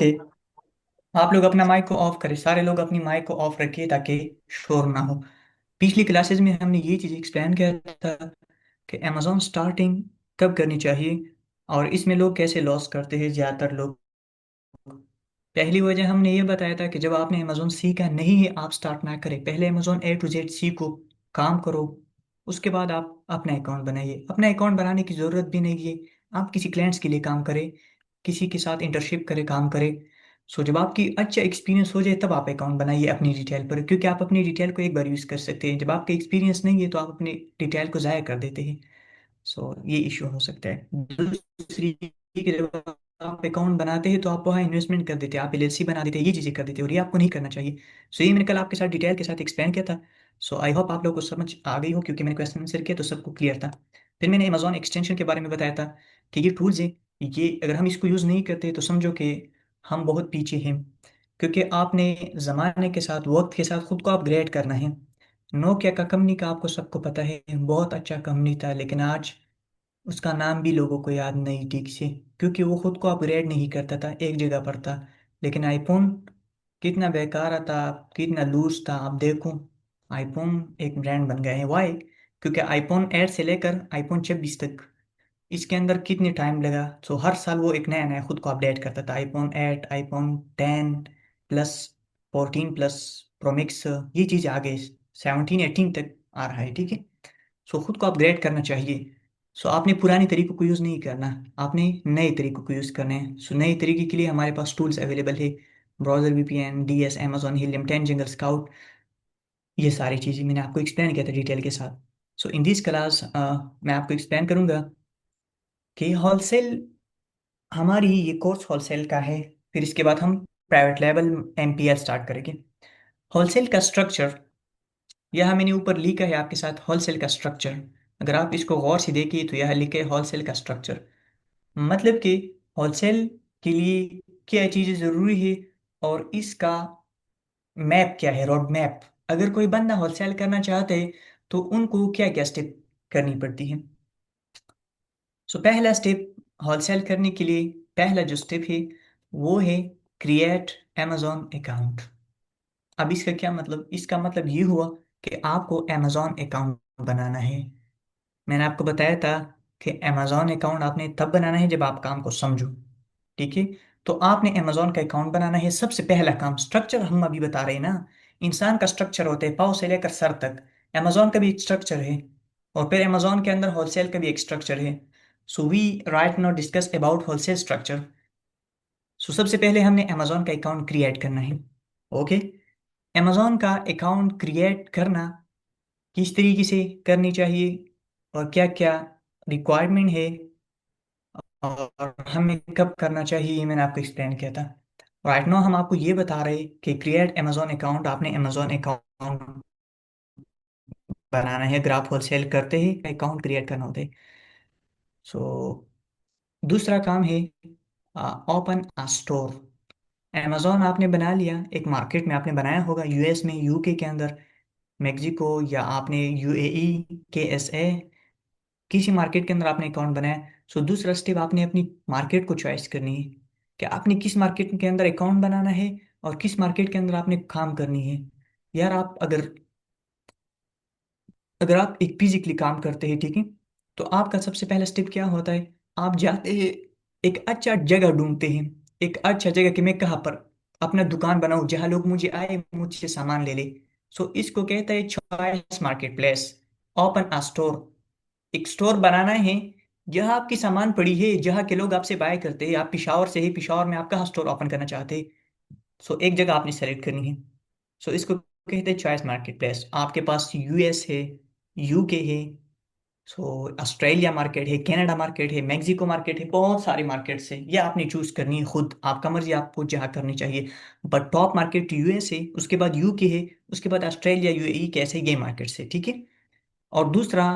Okay. आप लोग अपना माइक को ऑफ करें, सारे लोग अपनी माइक को ऑफ रखिए ताकि शोर ना हो। पिछली क्लासेस में हमने ये चीज़ एक्सप्लेन किया था कि अमेजोन स्टार्टिंग कब करनी चाहिए और इसमें लोग कैसे लॉस करते हैं ज़्यादातर लोग। पहली वजह हमने ये बताया था कि जब आपने अमेजोन सीखा नहीं है आप स्टार्ट ना करें, पहले अमेजोन ए टू जेड सीखो, काम करो, उसके बाद आप अपना अकाउंट बनाइए। अपना अकाउंट बनाने की ज़रूरत भी नहीं है, आप किसी क्लाइंट्स के लिए काम करें, किसी के साथ इंटर्नशिप करें, काम करें। सो जब आपकी अच्छा एक्सपीरियंस हो जाए तब आप अकाउंट बनाइए अपनी डिटेल पर, क्योंकि आप अपनी डिटेल को एक बार यूज़ कर सकते हैं। जब आपका एक्सपीरियंस नहीं है तो आप अपनी डिटेल को ज़ाया कर देते हैं। सो ये इशू हो सकता है। दूसरी कि जब आप अकाउंट बनाते हैं तो आप वहाँ इन्वेस्टमेंट कर देते हैं, आप एलएलसी बना देते हैं, ये चीज़ें कर देते हैं और ये आपको नहीं करना चाहिए। सो ये मैंने कल आपके साथ डिटेल के साथ एक्सप्लेन किया था। सो आई होप आप लोगों को समझ आ गई हो, क्योंकि मैंने क्वेश्चन आंसर किया तो सबको क्लियर था। फिर मैंने अमेजोन एक्सटेंशन के बारे में बताया था कि ये टूल्स है, ये अगर हम इसको यूज़ नहीं करते तो समझो कि हम बहुत पीछे हैं, क्योंकि आपने ज़माने के साथ, वक्त के साथ खुद को अपग्रेड करना है। नोकिया का कंपनी का आपको सबको पता है, बहुत अच्छा कंपनी था, लेकिन आज उसका नाम भी लोगों को याद नहीं ठीक से, क्योंकि वो खुद को अपग्रेड नहीं करता था, एक जगह पर था। लेकिन आईफोन कितना बेकार था, कितना लूज था, आप देखो आईफोन एक ब्रांड बन गए हैं। वाई? क्योंकि आईफोन 8 से लेकर आईफोन 26 तक, इसके अंदर कितने टाइम लगा। सो हर साल वो एक नया नया खुद को अपडेट करता था, आईफोन 8, आईफोन 10 प्लस, 14 प्लस, प्रोमिक्स, ये चीज़ आगे 17 18 तक आ रहा है, ठीक है। सो खुद को अपग्रेड करना चाहिए। सो आपने पुराने तरीकों को यूज़ नहीं करना, आपने नए तरीकों को यूज़ करना है। सो नए तरीके के लिए हमारे पास टूल्स अवेलेबल है, browser VPN, DS, Amazon helium 10, जंगल स्काउट, ये सारी चीज़ें मैंने आपको एक्सप्लेन किया था डिटेल के साथ। सो इन दिस क्लास मैं आपको एक्सप्लेन करूंगा कि होलसेल, हमारी ये कोर्स होलसेल का है। फिर इसके बाद हम प्राइवेट लेवल एमपीएल स्टार्ट करेंगे। होलसेल का स्ट्रक्चर, यह मैंने ऊपर लिखा है आपके साथ, होलसेल का स्ट्रक्चर। अगर आप इसको गौर से देखिए तो यह लिखा है होलसेल का स्ट्रक्चर। मतलब कि होलसेल के लिए क्या चीज़ें ज़रूरी है और इसका मैप क्या है, रोड मैप। अगर कोई बंदा होलसेल करना चाहते है तो उनको क्या क्या स्टेप करनी पड़ती है। सो पहला स्टेप होलसेल करने के लिए, पहला जो स्टेप है वो है क्रिएट अमेजोन अकाउंट। अब इसका क्या मतलब, इसका मतलब ये हुआ कि आपको अमेजोन अकाउंट बनाना है। मैंने आपको बताया था कि अमेजोन अकाउंट आपने तब बनाना है जब आप काम को समझो, ठीक है। तो आपने अमेजोन का अकाउंट बनाना है। सबसे पहला काम, स्ट्रक्चर हम अभी बता रहे हैं ना, इंसान का स्ट्रक्चर होता है पाँव से लेकर सर तक, अमेजोन का भी एक स्ट्रक्चर है। और फिर अमेजोन के अंदर होलसेल का भी एक स्ट्रक्चर है। So we right now discuss about wholesale structure. So सबसे पहले हमने अमेजोन का अकाउंट क्रिएट करना है। ओके। अमेजोन का अकाउंट क्रिएट करना किस तरीके से करनी चाहिए और क्या क्या रिक्वायरमेंट है और हमें कब करना चाहिए, ये मैंने आपको एक्सप्लेन किया था। राइट नाउ हम आपको ये बता रहे कि क्रिएट अमेजोन अकाउंट, आपने अमेजोन अकाउंट बनाना है। अगर आप होलसेल करते ही अकाउंट क्रिएट करना होता है। सो दूसरा काम है ओपन आ स्टोर। अमेजोन आपने बना लिया, एक मार्केट में आपने बनाया होगा, यूएस में, यूके के अंदर, मेक्सिको, या आपने यूएई के एस ए, किसी मार्केट के अंदर आपने अकाउंट बनाया। सो दूसरा स्टेप, आपने अपनी मार्केट को चॉइस करनी है कि आपने किस मार्केट के अंदर अकाउंट बनाना है और किस मार्केट के अंदर आपने काम करनी है। यार आप अगर अगर आप एक फिजिकली काम करते हैं, ठीक है, तो आपका सबसे पहला स्टेप क्या होता है, आप जाते हैं, एक अच्छा जगह ढूंढते हैं, एक अच्छा जगह कि मैं कहाँ पर अपना दुकान बनाऊं जहां लोग मुझे आए, मुझसे सामान ले ले। सो इसको कहता है choice market place, open a store. एक स्टोर बनाना है जहां आपकी सामान पड़ी है, जहां के लोग आपसे बाय करते हैं। आप पिशावर से ही, पिशावर में आप कहाँ स्टोर ओपन करना चाहते हैं। सो एक जगह आपने सेलेक्ट करनी है। सो इसको कहते हैं चॉइस मार्केट प्लेस। आपके पास यूएस है, यूके है, सो ऑस्ट्रेलिया मार्केट है, कनाडा मार्केट है, मेक्सिको मार्केट है, बहुत सारी मार्केट्स है, ये आपने चूज करनी है खुद, आपका मर्जी आपको जहाँ करनी चाहिए। बट टॉप मार्केट यूएस है, उसके बाद यूके है, उसके बाद ऑस्ट्रेलिया, यूएई, कैसे ये मार्केट है, ठीक है। और दूसरा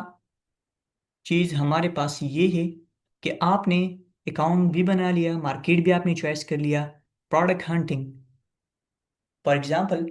चीज़ हमारे पास ये है कि आपने अकाउंट भी बना लिया, मार्केट भी आपने चॉइस कर लिया। प्रोडक्ट हंटिंग, फॉर एग्जांपल,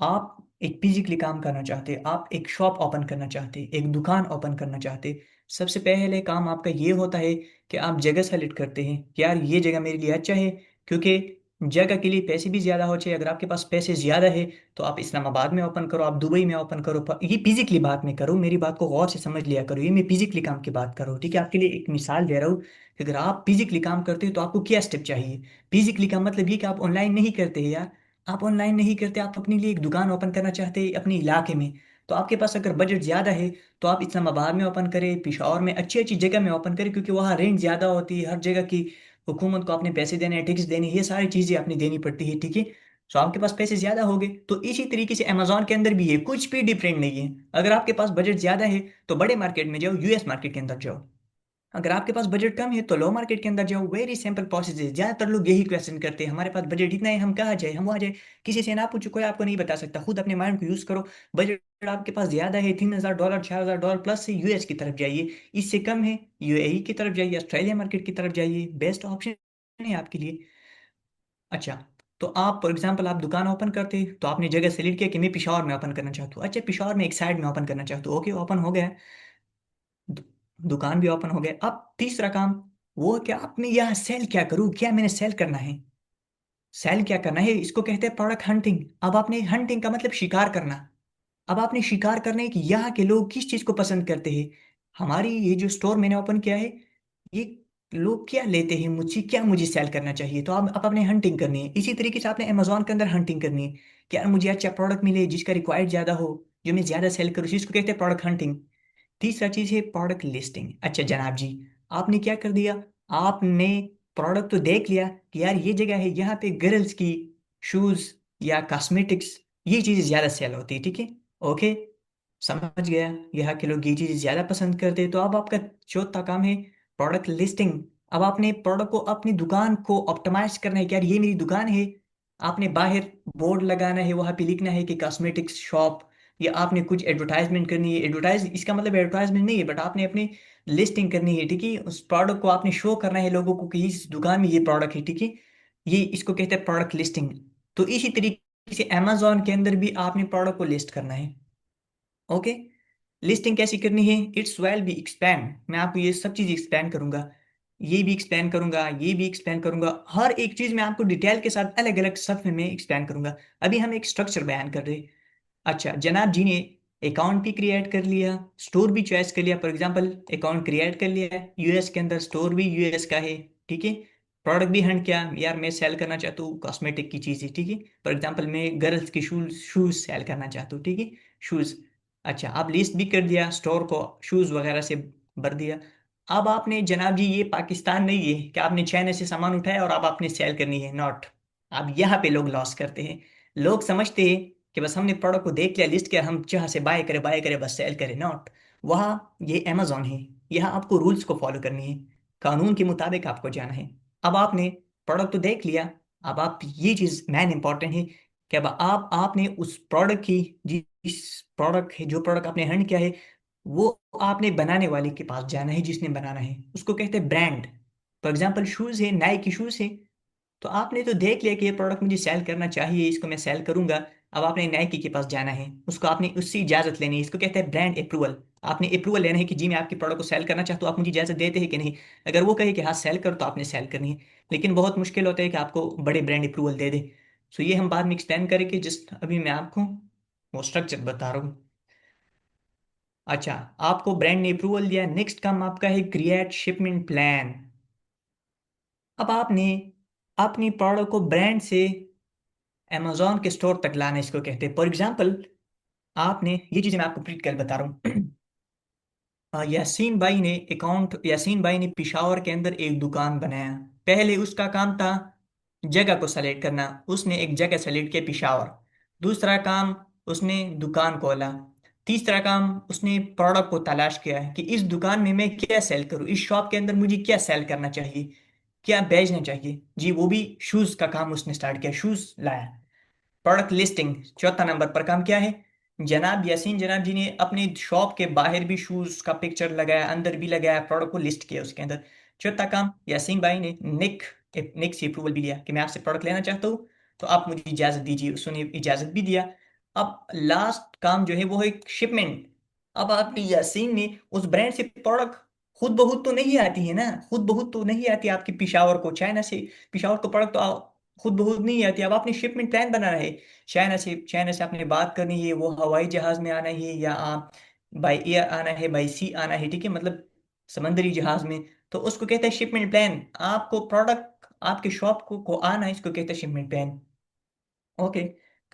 आप एक फिजिकली काम करना चाहते, आप एक शॉप ओपन करना चाहते, एक दुकान ओपन करना चाहते। सबसे पहले काम आपका ये होता है कि आप जगह सेलेक्ट करते हैं कि यार ये जगह मेरे लिए अच्छा है, क्योंकि जगह के लिए पैसे भी ज्यादा हो चाहिए। अगर आपके पास पैसे ज्यादा है तो आप इस्लामाबाद में ओपन करो, आप दुबई में ओपन करो। ये फिजिकली बात नहीं करूँ, मेरी बात को गौर से समझ लिया करो, ये मैं फिजिकली काम की बात करूँ, ठीक है? आपके लिए एक मिसाल दे रहा हूँ कि अगर आप फिजिकली काम करते हो तो आपको क्या स्टेप चाहिए। फिजिकली का मतलब ये कि आप ऑनलाइन नहीं करते हैं यार। आप ऑनलाइन नहीं करते, आप अपने लिए एक दुकान ओपन करना चाहते हैं अपने इलाके में। तो आपके पास अगर बजट ज्यादा है तो आप इस्लामाबाद में ओपन करें, पिशावर में, अच्छी अच्छी जगह में ओपन करें, क्योंकि वहाँ रेंट ज्यादा होती है। हर जगह की हुकूमत को अपने पैसे देने हैं, टैक्स देने हैं, ये सारी चीजें अपनी देनी पड़ती है, ठीक है? तो आपके पास पैसे ज्यादा हो गए, तो इसी तरीके से अमेजोन के अंदर भी है, कुछ भी डिफरेंट नहीं है। अगर आपके पास बजट ज्यादा है तो बड़े मार्केट में जाओ, यूएस मार्केट के अंदर जाओ। अगर आपके पास बजट कम है तो लो मार्केट के अंदर जाओ। वेरी सिंपल प्रोसेस है। ज्यादातर लोग यही क्वेश्चन करते हैं, हमारे पास बजट इतना है, हम कहाँ जाए, हम वहाँ जाए। किसी से ना पूछो, कोई आपको नहीं बता सकता, खुद अपने माइंड को यूज करो। बजट आपके पास ज्यादा है, $3,000 $4,000 प्लस से यूएस की तरफ जाइए। इससे कम है, यूएई की तरफ जाइए, ऑस्ट्रेलिया मार्केट की तरफ जाइए, बेस्ट ऑप्शन है आपके लिए। अच्छा, तो आप फॉर एग्जांपल आप दुकान ओपन करते तो आपने जगह सेलेक्ट किया कि मैं पिशॉवर में ओपन करना चाहता हूँ। अच्छा, पिशॉवर में एक साइड में ओपन करना चाहता हूँ, ओके, ओपन हो गया। दु, दुकान भी ओपन हो गया। अब तीसरा काम वो है कि आपने यहाँ सेल क्या करूँ, क्या मैंने सेल करना है। सेल क्या करना है, इसको कहते हैं प्रोडक्ट हंटिंग। अब आपने हंटिंग का मतलब शिकार करना। अब आपने शिकार करना है कि यहाँ के लोग किस चीज को पसंद करते हैं। हमारी ये जो स्टोर मैंने ओपन किया है, ये लोग क्या लेते हैं मुझसे, क्या मुझे सेल करना चाहिए। तो आप अपने हंटिंग करनी है। इसी तरीके से आपने अमेजोन के अंदर हंटिंग करनी है कि यार मुझे अच्छा प्रोडक्ट मिले जिसका रिक्वायर्ड ज्यादा हो, जो मैं ज्यादा सेल करूँ, जिसको कहते हैं प्रोडक्ट हंटिंग। तीसरा चीज है प्रोडक्ट लिस्टिंग। अच्छा जनाब जी, आपने क्या कर दिया, आपने प्रोडक्ट तो देख लिया कि यार ये जगह है, यहाँ पे गर्ल्स की शूज या कॉस्मेटिक्स, ये चीजें ज्यादा सेल होती है, ठीक है? ओके, समझ गया, यहाँ के लोग ये चीजें ज्यादा पसंद करते हैं। तो अब आपका चौथा काम है प्रोडक्ट लिस्टिंग। अब आपने प्रोडक्ट को, अपनी दुकान को ऑप्टिमाइज करना है कि यार ये मेरी दुकान है। आपने बाहर बोर्ड लगाना है, वहां पे लिखना है कि कॉस्मेटिक्स शॉप, या आपने कुछ एडवर्टाइजमेंट करनी है। एडवर्टाइज इसका मतलब एडवर्टाइजमेंट नहीं है, बट आपने अपनी लिस्टिंग करनी है, ठीक है? उस प्रोडक्ट को आपने शो करना है लोगों को कि इस दुकान में ये प्रोडक्ट है, ठीक है? ये इसको कहते हैं प्रोडक्ट लिस्टिंग। तो इसी तरीके से अमेजोन के अंदर भी आपने प्रोडक्ट को लिस्ट करना है। ओके, लिस्टिंग कैसी करनी है, इट्स वेल बी एक्सप्लेन। मैं आपको ये सब चीज एक्सप्लेन करूंगा, ये भी एक्सप्लेन करूंगा, ये भी एक्सप्लेन करूंगा। हर एक चीज मैं आपको डिटेल के साथ अलग अलग सब में एक्सप्लेन करूंगा। अभी हम एक स्ट्रक्चर बयान कर रहे हैं। अच्छा, जनाब जी ने अकाउंट भी क्रिएट कर लिया, स्टोर भी चॉइस कर लिया। फॉर एग्जांपल अकाउंट क्रिएट कर लिया, यूएस के अंदर स्टोर भी यूएस का है, ठीक है? प्रोडक्ट भी हंट किया, यार मैं सेल करना चाहता हूँ कॉस्मेटिक की चीज़ें, ठीक है? फॉर एग्जांपल मैं गर्ल्स की शूज शूज सेल करना चाहता हूँ, ठीक है? शूज। अच्छा, आप लिस्ट भी कर दिया, स्टोर को शूज वगैरह से भर दिया। अब आपने जनाब जी, ये पाकिस्तान नहीं है कि आपने चाइना से सामान उठाया और अब आपने सेल करनी है, नॉट। अब यहाँ पे लोग लॉस करते हैं। लोग समझते हैं कि बस हमने प्रोडक्ट को देख लिया, लिस्ट किया, हम जहाँ से बाय करें बस सेल करें, नॉट। वहाँ ये अमेजोन है, यहाँ आपको रूल्स को फॉलो करनी है, कानून के मुताबिक आपको जाना है। अब आपने प्रोडक्ट तो देख लिया, अब आप, ये चीज़ मैन इंपॉर्टेंट है कि अब आपने उस प्रोडक्ट की, जिस प्रोडक्ट है, जो प्रोडक्ट आपने हर्न किया है, वो आपने बनाने वाले के पास जाना है, जिसने बनाना है, उसको कहते हैं ब्रांड। फॉर एग्जाम्पल शूज़ है, नाइकी शूज़ है, तो आपने तो देख लिया कि ये प्रोडक्ट मुझे सेल करना चाहिए, इसको मैं सेल करूंगा। अब आपने नाइकी के पास जाना है, उसको आपने उससे इजाजत लेनी है, इसको कहते हैं ब्रांड अप्रूवल। आपने अप्रूवल लेना है कि जी मैं आपके प्रोडक्ट को सेल करना चाहता हूँ, आप मुझे इजाजत देते हैं कि नहीं। अगर वो कहे कि हाँ सेल करो, तो आपने सेल करनी है। लेकिन बहुत मुश्किल होता है कि आपको बड़े ब्रांड अप्रूवल दे दे। सो ये हम बाद में एक्सप्लेन करेंगे, जस्ट अभी मैं आपको वो स्ट्रक्चर बता रहा हूँ। अच्छा, आपको ब्रांड ने अप्रूवल दिया, नेक्स्ट काम आपका है क्रिएट शिपमेंट प्लान। अब आपने अपनी प्रोडक्ट को ब्रांड से अमेजोन के स्टोर तक लाना, इसको कहते हैं। फॉर एग्जाम्पल, आपने, ये चीज़ मैं आपको प्रिंट कर बता रहा हूँ। यासीन भाई ने पिशावर के अंदर एक दुकान बनाया। पहले उसका काम था जगह को सेलेक्ट करना, उसने एक जगह सेलेक्ट किया, पिशावर। दूसरा काम, उसने दुकान खोला। तीसरा काम, उसने प्रोडक्ट को तलाश किया कि इस दुकान में मैं क्या सेल करूं, इस शॉप के अंदर मुझे क्या सेल करना चाहिए, क्या बेचना चाहिए जी। वो भी शूज का काम उसने स्टार्ट किया, शूज लाया। प्रोडक्ट लिस्टिंग, चौथा नंबर पर काम क्या है, जनाब यासीन जनाब जी ने अपने शॉप के बाहर भी शूज का पिक्चर लगाया, अंदर भी लगाया, प्रोडक्ट को लिस्ट किया उसके अंदर। चौथा काम, यासीन भाई ने निक से अप्रूवल भी लिया कि मैं आपसे प्रोडक्ट लेना चाहता हूँ, तो आप मुझे इजाजत दीजिए, उसने इजाजत भी दिया। अब लास्ट काम जो है वो है शिपमेंट। अब आपने, यासीन ने उस ब्रांड से प्रोडक्ट, खुद बहुत तो नहीं आती है ना, खुद बहुत तो नहीं आती आपकी पिशावर को, चाइना से पिशावर को प्रोडक्ट तो खुद बहुत नहीं आती। अब आपने शिपमेंट प्लान बनाना है, चाइना से आपने बात करनी है, वो हवाई जहाज में आना है या आप बाई एयर आना है, बाई सी आना है, ठीक है, मतलब समंदरी जहाज में। तो उसको कहते हैं शिपमेंट प्लान। आपको प्रोडक्ट आपके शॉप को आना है, इसको कहते हैं शिपमेंट प्लान। ओके।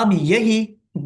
अब यही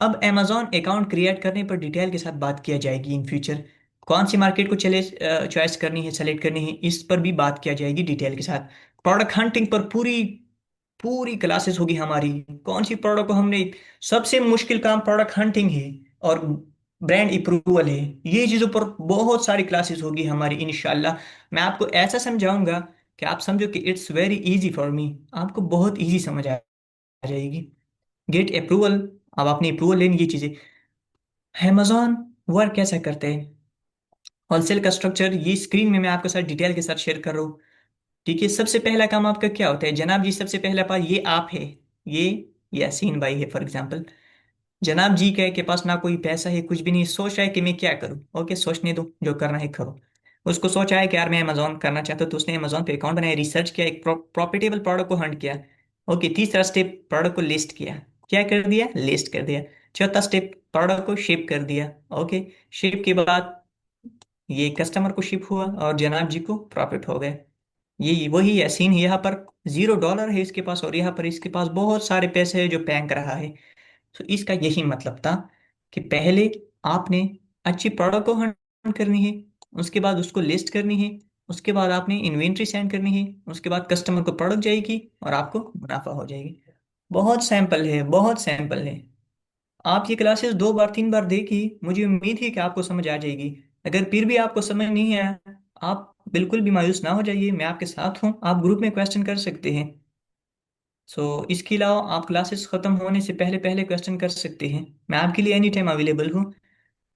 अब अमेजोन अकाउंट क्रिएट करने पर डिटेल के साथ बात किया जाएगी इन फ्यूचर। कौन सी मार्केट को चले चॉइस करनी है, सेलेक्ट करनी है, इस पर भी बात किया जाएगी डिटेल के साथ। प्रोडक्ट हंटिंग पर पूरी पूरी क्लासेस होगी हमारी। कौन सी प्रोडक्ट को हमने, सबसे मुश्किल काम प्रोडक्ट हंटिंग है और ब्रांड अप्रूवल है। ये चीज़ों पर बहुत सारी क्लासेस होगी हमारी इंशाल्लाह। मैं आपको ऐसा समझाऊंगा कि आप समझो कि it's very easy for me, आपको बहुत इजी समझ आ जाएगी। गेट अप्रूवल, अब आपने अप्रूवल लेनी ये चीज़ें। अमेजोन वर्क कैसा करते हैं, होलसेल का स्ट्रक्चर ये स्क्रीन में मैं आपके साथ डिटेल के साथ शेयर कर रहा हूँ। ठीक है, सबसे पहला काम आपका क्या होता है जनाब जी? सबसे पहला पास ये आप है, ये यासीन भाई है फॉर एग्जांपल। जनाब जी के पास ना कोई पैसा है, कुछ भी नहीं, सोच रहा है कि मैं क्या करूं। ओके, सोचने दो, जो करना है करो। उसको सोचा है कि यार मैं अमेजोन करना चाहता हूं, तो उसने अमेजोन पे अकाउंट बनाया, रिसर्च किया, एक प्रॉफिटेबल प्रोडक्ट को हंट किया। ओके, तीसरा स्टेप प्रोडक्ट को लिस्ट किया, क्या कर दिया? लिस्ट कर दिया। चौथा स्टेप प्रोडक्ट को शिप कर दिया। ओके, शिप के बाद ये कस्टमर को शिप हुआ और जनाब जी को प्रॉफिट हो गया। ये वही है सीन, यहाँ पर $0 है इसके पास और यहाँ पर इसके पास बहुत सारे पैसे है जो बैंक रहा है। तो इसका यही मतलब था कि पहले आपने अच्छी प्रोडक्ट को हंट करनी है, उसके बाद उसको लिस्ट करनी है, उसके बाद आपने इन्वेंट्री सेंड करनी है, उसके बाद कस्टमर को प्रोडक्ट जाएगी और आपको मुनाफा हो जाएगी। बहुत सैंपल है, बहुत सैंपल है। आप ये क्लासेस 2 बार 3 बार देखी, मुझे उम्मीद है कि आपको समझ आ जाएगी। अगर फिर भी आपको समझ नहीं आया, आप बिल्कुल भी मायूस ना हो जाइए, मैं आपके साथ हूँ, आप ग्रुप में क्वेश्चन कर सकते हैं। सो इसके अलावा आप क्लासेस ख़त्म होने से पहले पहले क्वेश्चन कर सकते हैं, मैं आपके लिए एनी टाइम अवेलेबल हूँ।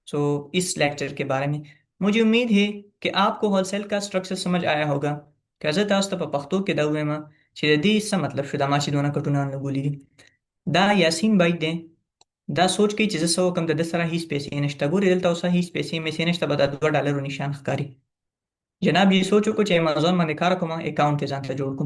सो इस लेक्चर के बारे में मुझे उम्मीद है कि आपको होलसेल का स्ट्रक्चर समझ आया होगा। कैसे तास्त पे पख्तो के दावे में दी इसका मतलब शुदा माशी दोना कटुना बोली दा यासीन बाई दें दा सोच की चीज़ सो come the Dussehra he Spacey नश्ता गोरी दलता उसा ही स्पेसी में से नश्ता बता $2 निशान खकारी। जनाब ये सोचो कुछ अमेज़न में दिखा रखो अकाउंट के जानता जोड़ को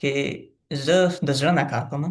कि ze de zrna karkoma,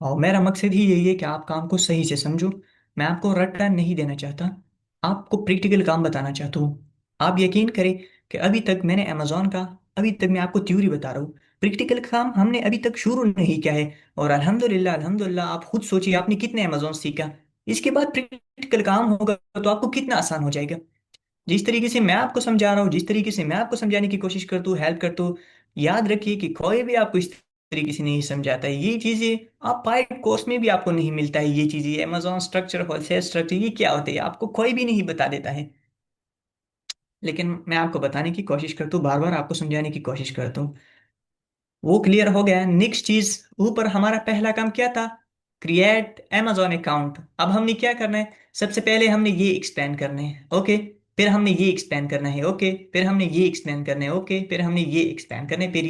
और मेरा मकसद ही यही है कि आप काम को सही से समझो। मैं आपको रट्टा नहीं देना चाहता, आपको प्रैक्टिकल काम बताना चाहता हूँ। आप यकीन करें कि अभी तक मैंने अमेजोन का, अभी तक मैं आपको थ्योरी बता रहा हूँ, प्रैक्टिकल काम हमने अभी तक शुरू नहीं किया है। और अल्हम्दुलिल्लाह अल्हम्दुलिल्लाह, आप खुद सोचिए आपने कितने अमेजोन सीखा, इसके बाद प्रैक्टिकल काम होगा तो आपको कितना आसान हो जाएगा। जिस तरीके से मैं आपको समझा रहा हूँ, जिस तरीके से मैं आपको समझाने की कोशिश करता हूँ, हेल्प करता हूँ, याद रखिए कि कोई भी आपको इस तरीके से नहीं समझाता है। ये चीजें आप पाइड कोर्स में भी आपको नहीं मिलता है। ये चीजें अमेजोन स्ट्रक्चर, होलसेल स्ट्रक्चर, ये क्या होते हैं आपको कोई भी नहीं बता देता है। लेकिन मैं आपको बताने की कोशिश करता हूँ, बार बार आपको समझाने की कोशिश करता हूँ। वो क्लियर हो गया। नेक्स्ट चीज, ऊपर हमारा पहला काम क्या था? Create amazon account. अब हमने क्या करना है? सबसे पहले हमने ये एक्सप्लेन करना है, ओके। फिर हमने ये एक्सप्लेन करना है, ओके। फिर हमने ये एक्सप्लेन करना है, ओके। फिर हमने ये एक्सप्लेन करना है, फिर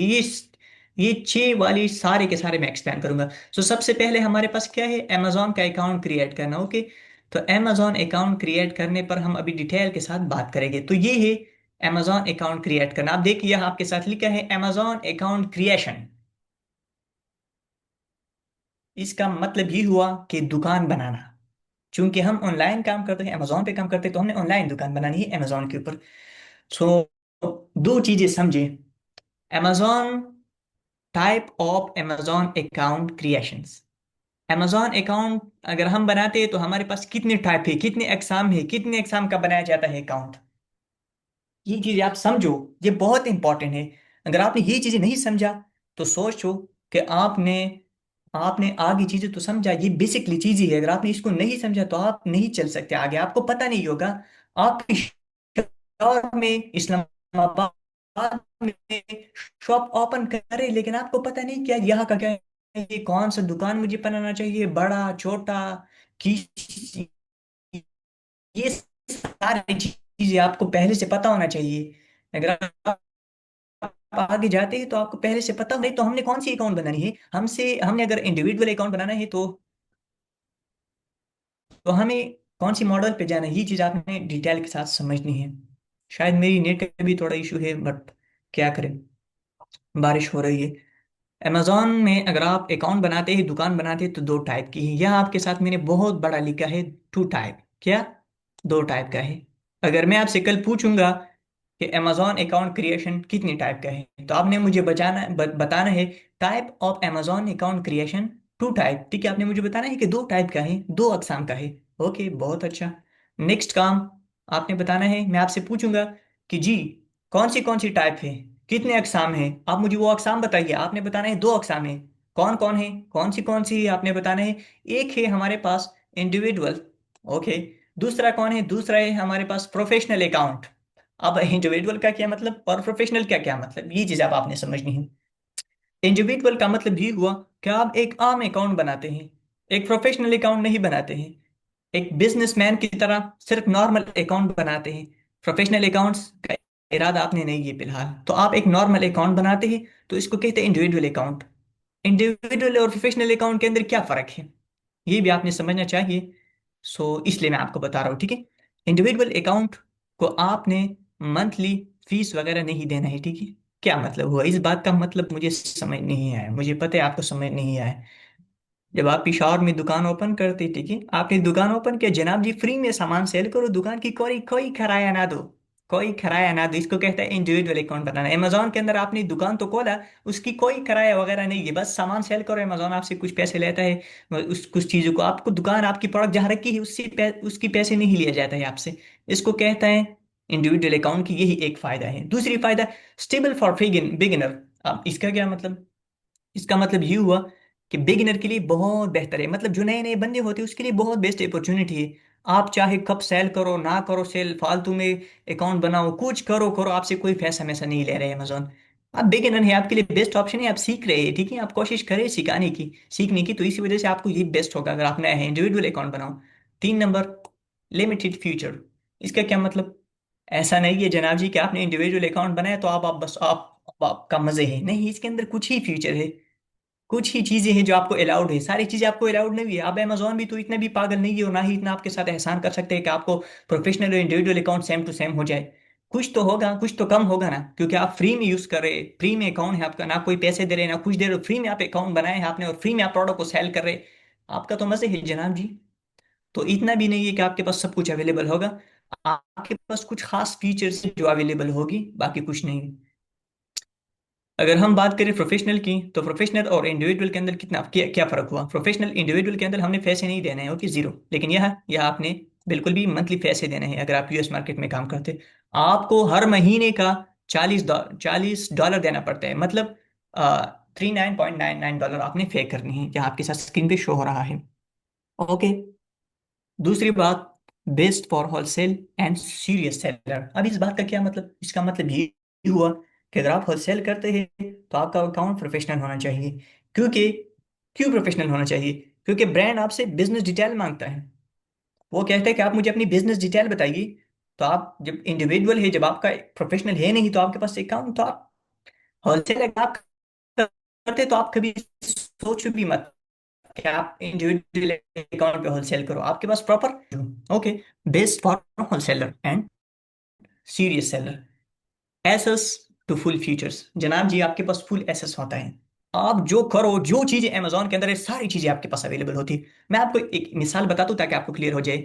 ये छह वाली सारे के सारे मैं एक्सप्लेन करूंगा। सो सबसे पहले हमारे पास क्या है? amazon का अकाउंट क्रिएट करना, ओके। तो amazon अकाउंट क्रिएट करने पर हम अभी डिटेल के साथ बात करेंगे। तो ये है amazon अकाउंट क्रिएट करना। आप देखिए यहाँ आपके साथ लिखा है amazon अकाउंट क्रिएशन। इसका मतलब ये हुआ कि दुकान बनाना। चूंकि हम ऑनलाइन काम करते हैं, अमेजोन पे काम करते हैं, तो हमने ऑनलाइन दुकान बनानी है अमेजोन के ऊपर। सो दो चीजें समझे। Amazon, type of Amazon account creations. Amazon account अगर हम बनाते हैं तो हमारे पास कितने टाइप है, कितने अकसाम है, कितने अकसाम का बनाया जाता है अकाउंट। ये चीजें आप समझो, ये बहुत इंपॉर्टेंट है। अगर आपने ये चीजें नहीं समझा तो सोचो कि आपने आपने आगे चीजें तो समझा, ये बेसिकली चीज ही है। अगर आपने इसको नहीं समझा तो आप नहीं चल सकते आगे, आपको पता नहीं होगा। आप शहर में, इस्लामाबाद में शॉप ओपन करे, लेकिन आपको पता नहीं क्या यहाँ का क्या है, ये कौन सा दुकान मुझे बनाना चाहिए, बड़ा छोटा, किस, ये सारी चीजें आपको पहले से पता होना चाहिए। अगर आप आगे जाते हैं तो आपको पहले से पता नहीं तो हमने कौन सी अकाउंट बनानी है, हमने अगर इंडिविजुअल अकाउंट बनाना है तो हमें कौन सी मॉडल पे जाना है, ये चीज आपने डिटेल के साथ समझनी है। शायद मेरी नेट का भी थोड़ा इशू है, बट क्या करें, बारिश हो रही है। अमेजोन में अगर आप अकाउंट बनाते हैं, दुकान बनाते हैं, तो दो टाइप की है। यह आपके साथ मैंने बहुत बड़ा लिखा है, टू टाइप। क्या? दो टाइप का है। अगर मैं आपसे कल पूछूंगा कि अमेजोन अकाउंट क्रिएशन कितने टाइप का है, तो आपने मुझे बताना है type of Amazon account creation, two type. ठीक है, आपने मुझे बताना है कि दो टाइप का है, दो अकसाम का है। ओके, बहुत अच्छा। नेक्स्ट काम आपने बताना है, मैं आपसे पूछूंगा कि जी कौन सी टाइप है, कितने अकसाम हैं, आप मुझे वो अकसाम बताइए। आपने बताना है दो अकसाम है। कौन कौन सी आपने बताना है। एक है हमारे पास इंडिविजुअल, ओके। दूसरा कौन है? दूसरा है हमारे पास प्रोफेशनल अकाउंट। अब इंडिविजुअल का क्या मतलब और प्रोफेशनल का क्या मतलब, ये चीज अब आपने समझनी है। इंडिविजुअल का मतलब ये हुआ कि आप एक आम अकाउंट बनाते हैं, एक प्रोफेशनल अकाउंट नहीं बनाते हैं। एक बिजनेसमैन की तरह सिर्फ नॉर्मल अकाउंट बनाते हैं। प्रोफेशनल अकाउंट्स का इरादा आपने नहीं है फिलहाल, तो आप एक नॉर्मल अकाउंट बनाते हैं, तो इसको कहते हैं इंडिविजुअल अकाउंट। इंडिविजुअल और प्रोफेशनल अकाउंट के अंदर क्या फर्क है, ये भी आपने समझना चाहिए। सो इसलिए मैं आपको बता रहा हूँ, ठीक है। इंडिविजुअल अकाउंट को आपने मंथली फीस वगैरह नहीं देना है, ठीक है। क्या मतलब हुआ इस बात का? मतलब मुझे समझ नहीं आया, मुझे पता है आपको समझ नहीं आया। जब आप पिशावर में दुकान ओपन करते, ठीक है, आपने दुकान ओपन किया, जनाब जी फ्री में सामान सेल करो, दुकान की कोई कोई किराया ना दो, कोई किराया ना दो। इसको कहता है इंडिविजुअल अकाउंट बनाना। अमेजोन के अंदर आपने दुकान तो खोला, उसकी कोई किराया वगैरह नहीं है, बस सामान सेल करो। अमेजोन आपसे कुछ पैसे लेता है, उस कुछ चीजों को, आपको दुकान, आपकी प्रोडक्ट जहाँ रखी है उसकी पैसे नहीं लिया जाता है आपसे। इसको कहता है इंडिविजुअल अकाउंट की। यही एक फायदा है। दूसरी फायदा, स्टेबल फॉर बिगिनर। अब इसका क्या मतलब? इसका मतलब ये हुआ कि बिगिनर के लिए बहुत बेहतर है, मतलब जो नए नए बंदे होते हैं उसके लिए बहुत बेस्ट अपॉर्चुनिटी है। आप चाहे कब सेल करो ना करो, सेल फालतू में अकाउंट बनाओ, कुछ करो करो, आपसे कोई पैसा मैसा नहीं ले रहे हैं अमेजोन। आप बिगिनर है, आपके लिए बेस्ट ऑप्शन है। आप सीख रहे हैं, ठीक है, आप कोशिश करें सिखाने की, सीखने की, तो इसी वजह से आपको ये बेस्ट होगा अगर आप नया है। इंडिविजुअल अकाउंट बनाओ। 3 नंबर, लिमिटेड फ्यूचर। इसका क्या मतलब? ऐसा नहीं है जनाब जी कि आपने इंडिविजुअल अकाउंट बनाया तो आप बस आपका मजे है, नहीं, इसके अंदर कुछ ही फ्यूचर है। कुछ ही चीजें हैं जो आपको अलाउड है, सारी चीजें आपको अलाउड नहीं है। आप अमेजोन भी तो इतना भी पागल नहीं है और ना ही इतना आपके साथ एहसान कर सकते हैं कि आपको प्रोफेशनल और individual account same to same हो जाए। कुछ तो होगा, कुछ तो कम होगा ना, क्योंकि आप फ्री में यूज कर रहे, फ्री में अकाउंट है आपका, ना कोई पैसे दे रहे ना कुछ दे रहे, फ्री में आप अकाउंट बनाए हैं आपने और फ्री में आप प्रोडक्ट को सेल कर रहे। आपका तो मजे है जनाब जी। तो इतना भी नहीं है कि आपके पास सब कुछ अवेलेबल होगा। आपके पास कुछ खास फीचर्स जो अवेलेबल होगी, बाकी कुछ नहीं। अगर हम बात करें प्रोफेशनल की, तो प्रोफेशनल और इंडिविजुअल के अंदर कितना क्या क्या फर्क हुआ। प्रोफेशनल इंडिविजुअल के अंदर हमने पैसे नहीं देने हैं, ओके, जीरो। लेकिन यह आपने बिल्कुल भी मंथली पैसे देने हैं अगर आप यूएस मार्केट में काम करते। आपको हर महीने का 40 डॉलर देना पड़ता है, मतलब 39.99 डॉलर आपने पे करनी है, यहाँ आपके साथ स्क्रीन पे शो हो रहा है। ओके। दूसरी बात, best for wholesale and serious seller. अब इस बात का क्या मतलब, इसका मतलब ये हुआ कि अगर आप होलसेल करते हैं तो आपका अकाउंट प्रोफेशनल होना चाहिए। क्योंकि क्यों प्रोफेशनल होना चाहिए? क्योंकि ब्रांड आपसे बिजनेस डिटेल मांगता है। वो कहता है कि आप मुझे अपनी बिजनेस डिटेल बताइए। तो आप जब इंडिविजुअल है, जब आपका प्रोफेशनल है नहीं, तो आपके पास अकाउंट, तो आप होलसेल अगर आप करते तो आप कभी सोचो भी मत कि आप इंडिविजुअल अकाउंट पे होलसेल करो। आपके पास proper, okay, based for wholesaler and serious seller. Access to full features, जनाब जी आपके पास फुल एसेस होता है। आप जो करो, जो चीजें अमेजोन के अंदर है, सारी चीजें आपके पास अवेलेबल होती है। मैं आपको एक मिसाल बता दूं ताकि आपको क्लियर हो जाए।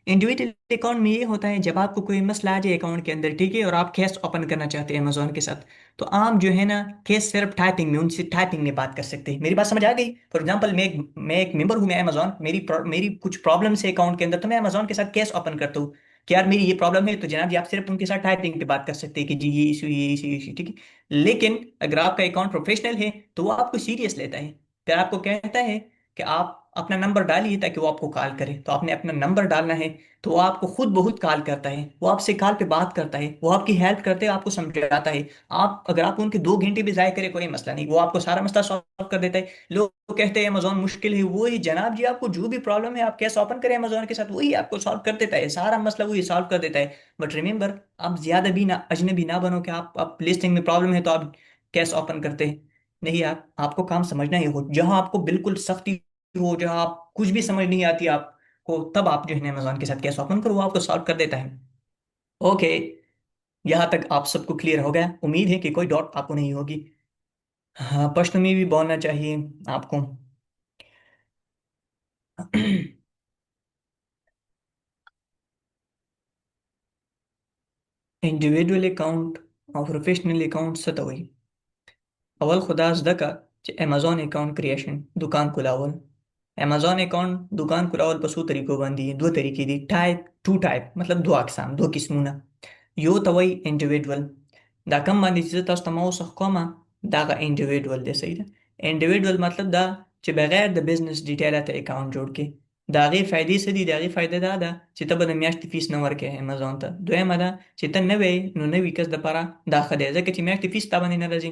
इंडिविजुअल अकाउंट में ये होता है, जब आपको कोई मसला आ जाए अकाउंट के अंदर, ठीक है, और आप कैश ओपन करना चाहते हैं अमेजोन के साथ, तो आप जो है ना, कैश सिर्फ टाइपिंग में, उनसे टाइपिंग में बात कर सकते हैं। मेरी बात समझ आ गई? फॉर एग्जांपल, मैं एक मेंबर हूं, मैं अमेजोन, मेरी कुछ प्रॉब्लम है अकाउंट के अंदर, तो मैं अमेजोन के साथ कैश ओपन करता हूँ कि यार मेरी ये प्रॉब्लम है, तो जनाब जी आप सिर्फ उनके साथ टाइपिंग पे बात कर सकते हैं कि जी ये इशू, ठीक है। लेकिन अगर आपका अकाउंट प्रोफेशनल है तो वो आपको सीरियस लेता है। फिर आपको कहता है कि आप अपना नंबर डालिए ताकि वो आपको कॉल करे, तो आपने अपना नंबर डालना है। तो वो आपको खुद बहुत कॉल करता है, वो आपसे कॉल पे बात करता है, वो आपकी हेल्प करते हैं, आपको समझाता है। आप अगर आप उनके 2 घंटे भी जाया करें कोई मसला नहीं, वो आपको सारा मसला सॉल्व कर देता है। लोग कहते हैं अमेजोन मुश्किल है, वो ही जनाब जी, आपको जो भी प्रॉब्लम है आप कैसे ओपन करें अमेजोन के साथ, वही आपको सॉल्व कर देता है, सारा मसला वही सॉल्व कर देता है। बट रिमेंबर, आप ज्यादा भी ना अजनबी ना बनो कि आप लिस्टिंग में प्रॉब्लम है तो आप कैश ओपन करते हैं। नहीं यार, आपको काम समझना ही हो, जहां आपको बिल्कुल सख्ती हो, जहां आप कुछ भी समझ नहीं आती आपको, तब आप जो है अमेजोन के साथ कैश ओपन करो, वो आपको सॉल्व कर देता है। ओके। यहाँ तक आप सबको क्लियर हो गया? उम्मीद है कि कोई डाउट आपको नहीं होगी। हाँ, प्रश्न में भी बोलना चाहिए आपको। इंडिविजुअल अकाउंट और प्रोफेशनल अकाउंट सतवई। अवल खुदा का अमेजोन अकाउंट क्रिएशन दुकान खुलावल। अमेजोन अकाउंट दुकान खुलावल पसू तरीको बंदी दो तरीके दी टाइप टू टाइप, मतलब दो अकसाम, दो किस्मुना। यो तवई इंडिविजुअल, दा कम बांदी चीज़ तस तमाओ सखोमा, दा का इंडिविजुअल दे सही है। इंडिविजुअल मतलब दा चे बगैर द बिजनेस डिटेल आते अकाउंट जोड़ के, दागे फायदे से दी दागे फायदे दादा चे तब द म्याश्ती फीस न वर्के अमेजोन ता दोया मदा चे तन नवे नो नवी कस द पारा दाखले जके चे म्याश्ती फीस ताबनी न रजी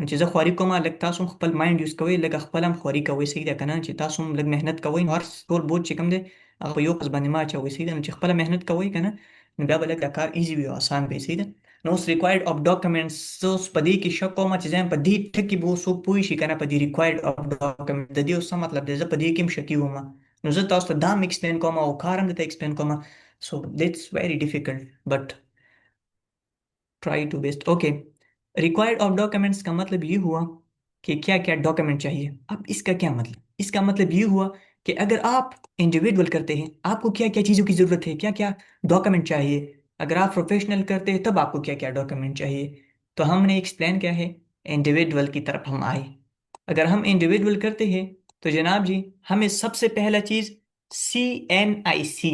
चीज़ा ख्वारी को मा लग तासुम खपल माइंड यूज कवई लग खपलम ख्वारी कवई सही कना ची तासुम लग मेहनत कवई हर स्कोर बहुत चिकम दे अब यो कस बने मा चावई सही ची खपल मेहनत कवई कना नबा लग दकार इजी भी आसान भी सही नोस रिक्वायर्ड ऑफ डॉक्यूमेंट्स सो पदी की शक को मा चीजें पदी ठकी बो सो पुई शी कना पदी रिक्वायर्ड ऑफ डॉक्यूमेंट ददी उस मतलब दे पदी किम शकी हो मा नुज़ तास दाम एक्सप्लेन को मा ओ कारम दे एक्सप्लेन को मा so that's very difficult but try to best okay. Required of documents का मतलब ये हुआ कि क्या क्या डॉक्यूमेंट चाहिए। अब इसका क्या मतलब, इसका मतलब ये हुआ कि अगर आप इंडिविजुअल करते हैं आपको क्या क्या चीज़ों की ज़रूरत है, क्या क्या डॉक्यूमेंट चाहिए। अगर आप प्रोफेशनल करते हैं तब आपको क्या क्या डॉक्यूमेंट चाहिए। तो हमने एक्सप्लेन किया है, इंडिविजुअल की तरफ हम आए। अगर हम इंडिविजुअल करते हैं तो जनाब जी हमें सबसे पहला चीज़ CNIC,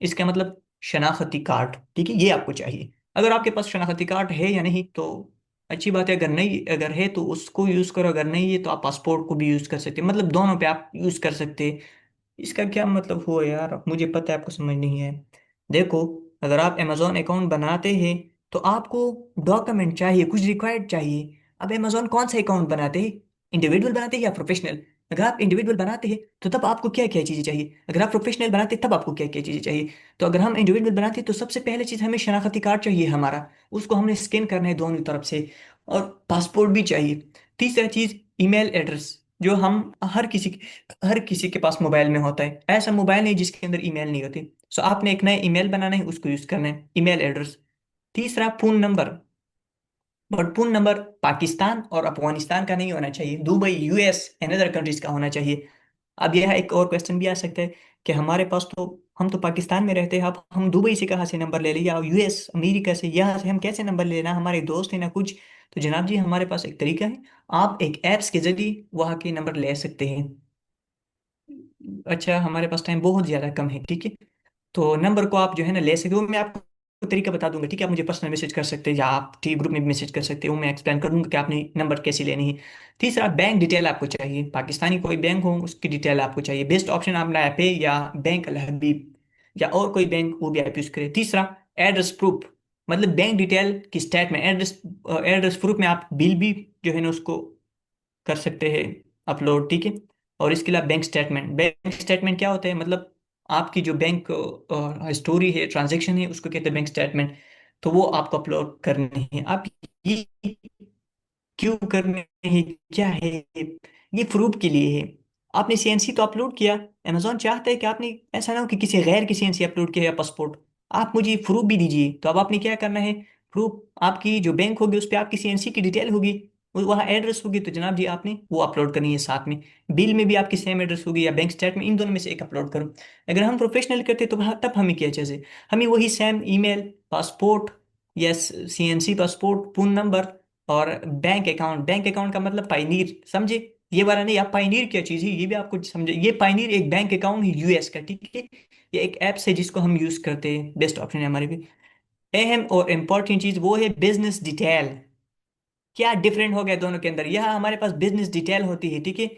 इसका मतलब शनाख्ती कार्ड, ठीक है, ये आपको चाहिए। अगर आपके पास शनाख्ती कार्ड है या नहीं तो अच्छी बात है, अगर नहीं, अगर है तो उसको यूज़ करो, अगर नहीं है तो आप पासपोर्ट को भी यूज़ कर सकते हैं, मतलब दोनों पे आप यूज़ कर सकते हैं। इसका क्या मतलब हुआ यार, अब मुझे पता है आपको समझ नहीं है। देखो, अगर आप अमेजोन अकाउंट बनाते हैं तो आपको डॉक्यूमेंट चाहिए, कुछ रिक्वायर्ड चाहिए। अब अमेजोन कौन सा अकाउंट बनाते हैं, इंडिविजुअल बनाते हैं या प्रोफेशनल। अगर आप इंडिविजुअल बनाते हैं तो तब आपको क्या क्या चीज़ें चाहिए, अगर आप प्रोफेशनल बनाते हैं तब आपको क्या क्या चीज़ें चाहिए। तो अगर हम इंडिविजुअल बनाते हैं तो सबसे पहले चीज़ हमें शनाख्ती कार्ड चाहिए हमारा, उसको हमने स्कैन करना है दोनों तरफ से, और पासपोर्ट भी चाहिए। तीसरा चीज़ ईमेल एड्रेस, जो हम हर किसी के पास मोबाइल में होता है, ऐसा मोबाइल नहीं जिसके अंदर ईमेल नहीं होती। सो आपने एक नया ईमेल बनाना है, उसको यूज करना है, ईमेल एड्रेस। तीसरा phone number, but phone number Pakistan और अफगानिस्तान का नहीं होना चाहिए, Dubai, US and other countries का होना चाहिए। अब यह एक और क्वेश्चन भी आ सकता है कि हमारे पास तो, हम तो पाकिस्तान में रहते हैं, अब हम दुबई से कहाँ से नंबर ले लें, या US अमेरिका से, यहाँ से हम कैसे नंबर ले लेना, हमारे दोस्त हैं ना कुछ। तो जनाब जी हमारे पास एक तरीका है, आप एक ऐप्स के जरिए वहाँ के नंबर ले सकते हैं। अच्छा, हमारे पास टाइम बहुत ज़्यादा कम है, ठीक है। तो नंबर को आप जो है ना ले सकते हो, मैं आपको तरीका बता दूंगा, ठीक है। आप मुझे पर्सनल मैसेज कर सकते हैं या आप टी ग्रुप में भी मैसेज कर सकते हो, मैं एक्सप्लेन कर दूंगा कि आपने नंबर कैसे लेनी है। तीसरा, बैंक डिटेल आपको चाहिए, पाकिस्तानी कोई बैंक हो उसकी डिटेल आपको चाहिए। बेस्ट ऑप्शन अपना पे या बैंक अल हबीब या और कोई बैंक, वो भी आप यूज़ करें। तीसरा, एड्रेस प्रूफ, मतलब बैंक डिटेल की स्टेटमेंट, एड्रेस एड्रेस प्रूफ में आप बिल भी जो है ना उसको कर सकते हैं अपलोड, ठीक है। और इसके अलावा बैंक स्टेटमेंट, बैंक स्टेटमेंट क्या होता है, मतलब आपकी जो बैंक स्टोरी है, ट्रांजैक्शन है, उसको कहते हैं बैंक स्टेटमेंट। तो वो आपको अपलोड करनी है। आप ये क्यों करने हैं, क्या है ये प्रूफ के लिए है। आपने CNC तो अपलोड किया, अमेजोन चाहता है कि आपने, ऐसा ना हो कि किसी गैर की CNC अपलोड किया या पासपोर्ट, आप मुझे प्रूफ भी दीजिए। तो अब आपने क्या करना है, प्रूफ आपकी जो बैंक होगी उस पर आपकी CNC की डिटेल होगी, वहाँ एड्रेस होगी, तो जनाब जी आपने वो अपलोड करनी है साथ में। बिल में भी आपकी सेम एड्रेस होगी या बैंक स्टेटमेंट, इन दोनों में से एक अपलोड करो। अगर हम प्रोफेशनल करते तो तब हमें क्या चाहिए, हमें वही same email, passport, yes, CNC passport, phone number और बैंक अकाउंट। बैंक अकाउंट का मतलब पाइनीर, समझे, ये वाला नहीं। आप पाइनीर क्या चीज़ है ये भी आपको समझे, ये पाइनीर एक बैंक अकाउंट है US का, ठीक है। ये एक ऐप है जिसको हम यूज़ करते हैं, बेस्ट ऑप्शन है हमारे भी। अहम और इम्पॉर्टेंट चीज़ वो है बिजनेस डिटेल। क्या डिफरेंट हो गया दोनों के अंदर, यहाँ हमारे पास बिजनेस डिटेल होती है, ठीक है,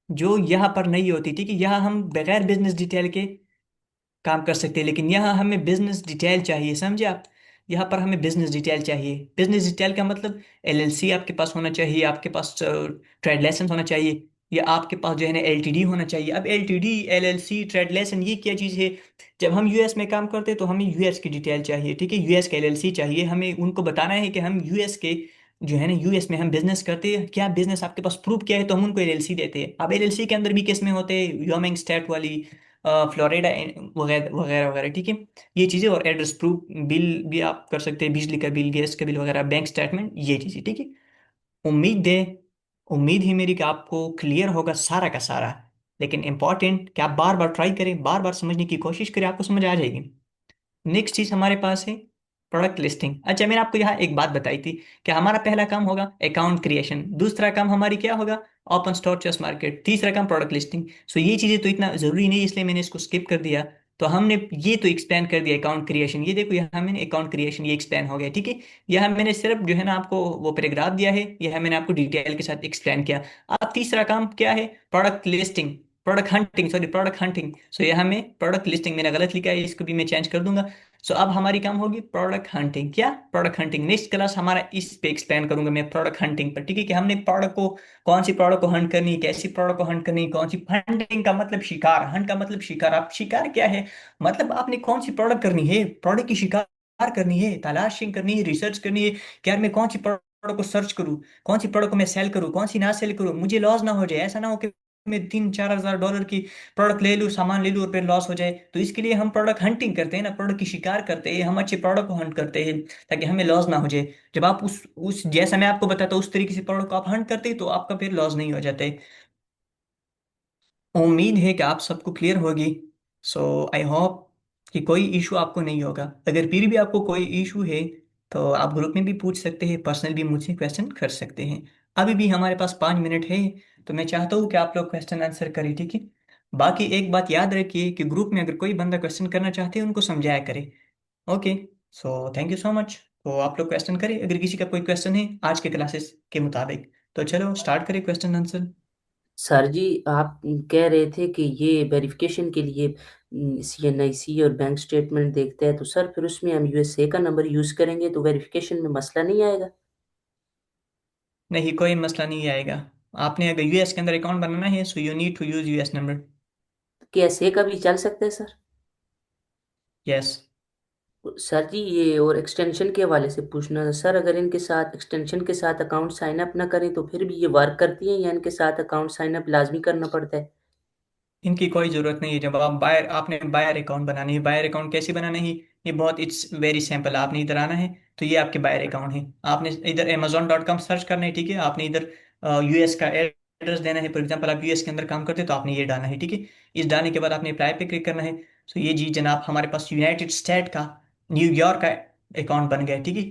जो यहाँ पर नहीं होती, ठीक है। यहाँ हम बगैर बिजनेस डिटेल के काम कर सकते हैं, लेकिन यहाँ हमें बिजनेस डिटेल चाहिए, समझे आप। यहाँ पर हमें बिजनेस डिटेल चाहिए। बिजनेस डिटेल का मतलब LLC आपके पास होना चाहिए, आपके पास ट्रेड लाइसेंस होना चाहिए, या आपके पास जो है ना LTD होना चाहिए। अब LTD, LLC, ट्रेड लाइसेंस, ये क्या चीज़ है। जब हम US में काम करते हैं तो हमें US की डिटेल चाहिए, ठीक है, US का LLC चाहिए। हमें उनको बताना है कि हम US के जो है ना, US में हम बिजनेस करते हैं, क्या बिजनेस आपके पास प्रूफ क्या है, तो हम उनको LLC देते हैं। अब LLC के अंदर भी किस में होते हैं, योमिंग स्टेट वाली, फ्लोरिडा वगैरह वगैरह वगैरह, ठीक है। ये चीज़ें, और एड्रेस प्रूफ, बिल भी आप कर सकते हैं, बिजली का बिल, गैस का बिल वगैरह, बैंक स्टेटमेंट, ये चीज़ें, ठीक है। उम्मीद है, उम्मीद है मेरी कि आपको क्लियर होगा सारा का सारा। लेकिन इंपॉर्टेंट कि आप बार बार ट्राई करें, बार बार समझने की कोशिश करें, आपको समझ आ जाएगी। नेक्स्ट चीज हमारे पास है प्रोडक्ट लिस्टिंग। अच्छा, मैंने आपको यहाँ एक बात बताई थी कि हमारा पहला काम होगा अकाउंट क्रिएशन, दूसरा काम हमारी क्या होगा, ओपन स्टोर चेस मार्केट, तीसरा काम प्रोडक्ट लिस्टिंग। सो ये चीजें तो इतना जरूरी नहीं, इसलिए मैंने इसको स्किप कर दिया। तो हमने ये तो एक्सप्लेन कर दिया अकाउंट क्रिएशन, ये देखो यहाँ मैंने अकाउंट क्रिएशन ये एक्सप्लेन हो गया, ठीक है। यहाँ मैंने सिर्फ जो है ना आपको वो पैराग्राफ दिया है, यह मैंने आपको डिटेल के साथ एक्सप्लेन किया। अब तीसरा काम क्या है, product listing, product hunting, sorry product hunting. So यहाँ में प्रोडक्ट लिस्टिंग मैंने गलत लिखा है, इसको भी मैं चेंज कर दूंगा। सो अब हमारी काम होगी प्रोडक्ट हंटिंग। क्या प्रोडक्ट हंटिंग? नेक्स्ट क्लास हमारा इस पे एक्सप्लेन करूंगा मैं प्रोडक्ट हंटिंग पर, ठीक है? कि हमने प्रोडक्ट को, कौन सी प्रोडक्ट को हंट करनी है, कैसी प्रोडक्ट को हंट करनी है, कौन सी। हंटिंग का मतलब शिकार, हंट का मतलब शिकार। आप शिकार क्या है? मतलब आपने कौन सी प्रोडक्ट करनी है, प्रोडक्ट की शिकार करनी है, तलाशिंग करनी है, रिसर्च करनी है कि यार मैं कौन सी प्रोडक्ट को सर्च करूँ, कौन सी प्रोडक्ट को मैं सेल करूँ, कौन सी ना सेल करूँ, मुझे लॉस ना हो जाए। ऐसा ना हो कि मैं 3-4 हज़ार डॉलर की प्रोडक्ट ले लूँ, सामान ले लूँ और फिर लॉस हो जाए। तो इसके लिए हम प्रोडक्ट हंटिंग करते हैं ना, प्रोडक्ट की शिकार करते हैं, हम अच्छे प्रोडक्ट को हंट करते हैं ताकि हमें लॉस ना हो जाए। जब आप उस जैसा मैं आपको बताता हूँ उस तरीके से प्रोडक्ट को आप हंट करते हैं तो आपका फिर लॉस नहीं हो जाता है। उम्मीद है कि आप सबको क्लियर होगी। सो आई होप कि कोई इशू आपको नहीं होगा। अगर फिर भी आपको कोई इशू है तो आप ग्रुप में भी पूछ सकते हैं, पर्सनल भी मुझसे क्वेश्चन कर सकते हैं। अभी भी हमारे पास 5 मिनट है, तो मैं चाहता हूँ कि आप लोग क्वेश्चन आंसर करें, ठीक है? बाकी एक बात याद रखिए कि ग्रुप में अगर कोई बंदा क्वेश्चन करना चाहते हैं उनको समझाया करें। Okay. So thank you so much. तो आप लोग क्वेश्चन करें अगर किसी का कोई क्वेश्चन है आज के क्लासेस के मुताबिक। तो चलो स्टार्ट करें क्वेश्चन आंसर। सर जी, आप कह रहे थे कि ये वेरिफिकेशन के लिए CNIC और बैंक स्टेटमेंट देखते हैं, तो सर फिर उसमें हम USA का नंबर यूज़ करेंगे तो वेरिफिकेशन में मसला नहीं आएगा? नहीं, कोई मसला नहीं आएगा। आपने अगर यूएस के अंदर अकाउंट बनाना है so you need to use US number. कैसे का भी चल सकता है सर? यस। सर जी, ये और एक्सटेंशन के हवाले से पूछना था सर, अगर इनके साथ एक्सटेंशन के साथ अकाउंट साइन अप ना करें तो फिर भी ये वर्क करती हैं या इनके साथ अकाउंट साइन अप लाजमी करना पड़ता है? इनकी कोई ज़रूरत नहीं है। जब आप बायर, आपने बायर अकाउंट बनानी है, बायर अकाउंट कैसे बनाना है? ये बहुत, इट्स वेरी सिंपल। आपने इधर आना है तो ये आपके बायर अकाउंट है। आपने इधर amazon.com सर्च करना है, ठीक है? आपने इधर यूएस का एड्रेस देना है। फॉर एग्जांपल आप यूएस के अंदर काम करते हैं तो आपने ये डालना है, ठीक है? इस डालने के बाद आपने अप्लाई पे क्लिक करना है। तो ये जी जनाब हमारे पास यूनाइटेड स्टेट का, न्यूयॉर्क का अकाउंट बन गया है, ठीक है?